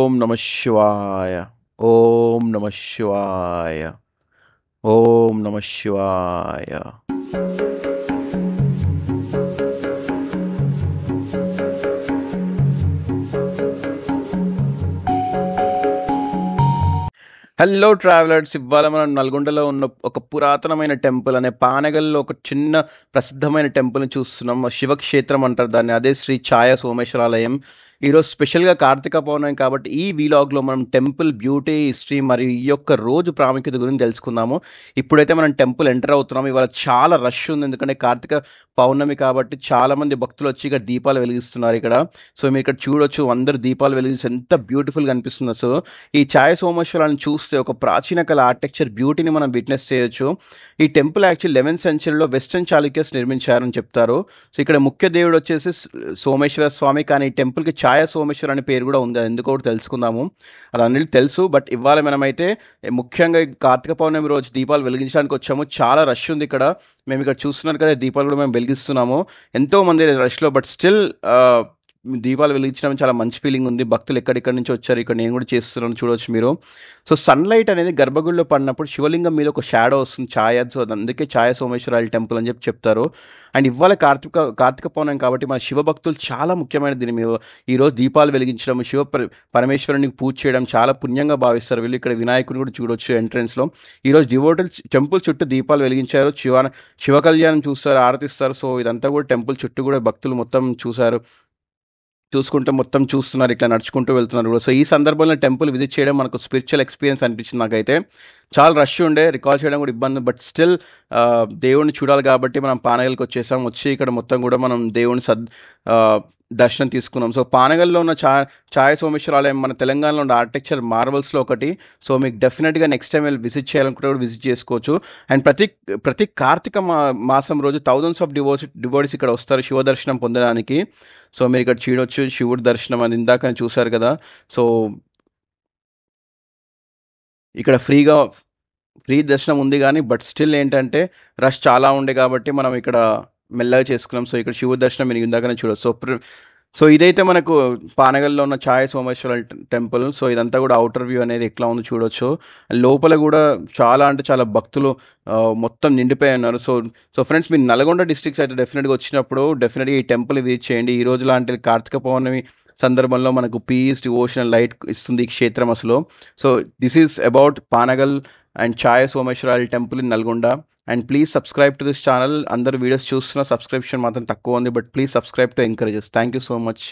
ఓం నమ శివాయ. ఓం నమ శివాయ. ఓం నమ శివాయ. హలో ట్రావెలర్స్, ఇవాళ మనం నల్గొండలో ఉన్న ఒక పురాతనమైన టెంపుల్ అనే పానగల్లో ఒక చిన్న ప్రసిద్ధమైన టెంపుల్ని చూస్తున్నాం. శివక్షేత్రం అంటారు దాన్ని. అదే శ్రీ ఛాయ సోమేశ్వరాలయం. ఈరోజు స్పెషల్గా కార్తీక పౌర్ణమి కాబట్టి ఈ వీలాగ్లో మనం టెంపుల్ బ్యూటీ, హిస్టరీ మరియు ఈ యొక్క రోజు ప్రాముఖ్యత గురించి తెలుసుకుందాము. ఇప్పుడైతే మనం టెంపుల్ ఎంటర్ అవుతున్నాం. ఇవాళ చాలా రష్ ఉంది, ఎందుకంటే కార్తీక పౌర్ణమి కాబట్టి చాలామంది భక్తులు వచ్చి ఇక్కడ దీపాలు వెలిగిస్తున్నారు ఇక్కడ. సో మీరు ఇక్కడ చూడొచ్చు, అందరు దీపాలు వెలిగిస్తే ఎంత బ్యూటిఫుల్గా అనిపిస్తుందో. సో ఈ ఛాయ సోమేశ్వరాలను చూస్తే ఒక ప్రాచీన కళ ఆర్కిటెక్చర్ బ్యూటీని మనం విట్నెస్ చేయొచ్చు. ఈ టెంపుల్ యాక్చువల్ 11th సెంచరీలో వెస్టర్న్ చాళుక్యస్ నిర్మించారని చెప్తారు. సో ఇక్కడ ముఖ్య దేవుడు వచ్చేసి సోమేశ్వర స్వామి, కానీ ఈ టెంపుల్కి ఛాయ సోమేశ్వర్ అనే పేరు కూడా ఉంది. అది ఎందుకో తెలుసుకుందాము. అది అన్నిటికీ తెలుసు, బట్ ఇవాళ మనమైతే ముఖ్యంగా కార్తీక పౌర్ణమి రోజు దీపాలు వెలిగించడానికి వచ్చాము. చాలా రష్ ఉంది ఇక్కడ. మేము ఇక్కడ చూస్తున్నారు కదా, దీపాలు కూడా మేము వెలిగిస్తున్నాము. ఎంతోమంది రష్లో, బట్ స్టిల్ దీపాలు వెలిగించడం చాలా మంచి ఫీలింగ్ ఉంది. భక్తులు ఎక్కడెక్కడి నుంచి వచ్చారు, ఇక్కడ నేను కూడా చేస్తున్నాను, చూడవచ్చు మీరు. సో సన్లైట్ అనేది గర్భగుడిలో పడినప్పుడు శివలింగం మీద ఒక షాడో వస్తుంది, ఛాయ. సో అందుకే ఛాయ సోమేశ్వరాల టెంపుల్ అని చెప్తారు. అండ్ ఇవాళ కార్తీక పౌర్ణమి కాబట్టి మన శివభక్తులు చాలా ముఖ్యమైన దీని మీద ఈరోజు దీపాలు వెలిగించడం, పరమేశ్వరునికి పూజ చేయడం చాలా పుణ్యంగా భావిస్తారు వీళ్ళు. ఇక్కడ వినాయకుని కూడా చూడొచ్చు ఎంట్రన్స్లో. ఈరోజు డివోటల్స్ టెంపుల్ చుట్టూ దీపాలు వెలిగించారు, శివ కళ్యాణం చూస్తారు, ఆరతిస్తారు. సో ఇదంతా కూడా టెంపుల్ చుట్టూ కూడా భక్తులు మొత్తం చూసుకుంటూ మొత్తం చూస్తున్నారు, ఇట్లా నడుచుకుంటూ వెళ్తున్నారు కూడా. సో ఈ సందర్భంలో టెంపుల్ విజిట్ చేయడం మనకు స్పిరిచువల్ ఎక్స్పీరియన్స్ అనిపించింది నాకైతే. చాలా రష్ ఉండే, రికాల్ చేయడం కూడా ఇబ్బంది, బట్ స్టిల్ దేవుడిని చూడాలి కాబట్టి మనం పానగల్కి వచ్చేసాం. వచ్చి ఇక్కడ మొత్తం కూడా మనం దేవుని దర్శనం తీసుకున్నాం. సో పానగల్లో ఉన్న ఛాయ సోమేశ్వరాలయం మన తెలంగాణలో ఉన్న ఆర్కిటెక్చర్ మార్వల్స్లో ఒకటి. సో మీకు డెఫినెట్గా నెక్స్ట్ టైం విజిట్ చేయాలనుకుంటే కూడా విజిట్ చేసుకోవచ్చు. అండ్ ప్రతి కార్తీక మాసం రోజు థౌజండ్స్ ఆఫ్ డివోటీస్ ఇక్కడ వస్తారు శివ దర్శనం పొందడానికి. సో మీరు ఇక్కడ చూడొచ్చు శివుడి దర్శనం అని ఇందాక చూశారు కదా. సో ఇక్కడ ఫ్రీ దర్శనం ఉంది కానీ, బట్ స్టిల్ ఏంటంటే రష్ చాలా ఉండే కాబట్టి మనం ఇక్కడ మెల్లగా చేసుకున్నాం. సో ఇక్కడ శివుడి దర్శనం మీరు ఇందాకనే చూడవచ్చు. సో ఇదైతే మనకు పానగల్లో ఉన్న ఛాయ సోమేశ్వర టెంపుల్. సో ఇదంతా కూడా అవుటర్ వ్యూ అనేది ఎట్లా ఉందో చూడొచ్చు. లోపల కూడా చాలా భక్తులు మొత్తం నిండిపోయి ఉన్నారు. సో ఫ్రెండ్స్, మీరు నల్గొండ డిస్ట్రిక్ట్స్ అయితే డెఫినెట్గా వచ్చినప్పుడు డెఫినెట్గా ఈ టెంపుల్ విజిట్ చేయండి. ఈ రోజు లాంటి కార్తీక పౌర్ణమి సందర్భంలో మనకు పీస్, డివోషనల్ లైట్ ఇస్తుంది ఈ క్షేత్రం అసలు. So this is about Panagal and Chaya సోమేశ్వరాల temple in Nalgonda. And please subscribe to this channel. అందరు వీడియోస్ చూస్తున్న సబ్స్క్రిప్షన్ మాత్రం తక్కువ ఉంది, but please subscribe to encourages. Thank you so much.